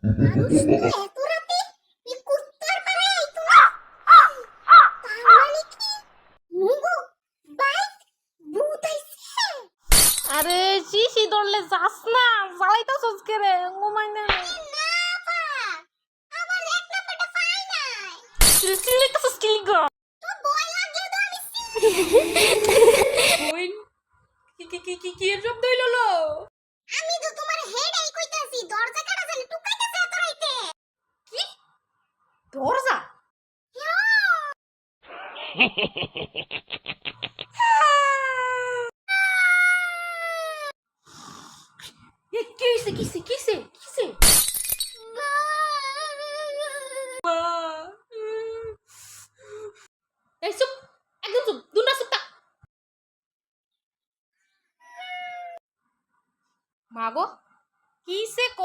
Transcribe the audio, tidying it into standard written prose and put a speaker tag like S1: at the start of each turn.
S1: মানুষ তো এত রাতে এই কুত্তার পাড়ায় আইতো না। তার মানে কি মুগো বাইক ভূত আইছে?
S2: আরে শিশি ধরলে যাস না, জ্বালাইতাছস কে রে? ঘুমাই না।
S1: না পা, আমার এক নাম্বারটা পাই নাই।
S2: চিল্লাইতাছস কি লিগা?
S1: তো ভয় লাগলে তো আমি
S2: কইন কি এর শব্দ হইলো?
S1: আমি তো তোমার হেডাই কইতাছি, দরজা কাটা জানি টুকাইতেছে এত রাইতে।
S2: কি দরজা? কিসে? এই চুপ, একদম চুপ, দুটা চুপ থাক। মাগো কিসে ক?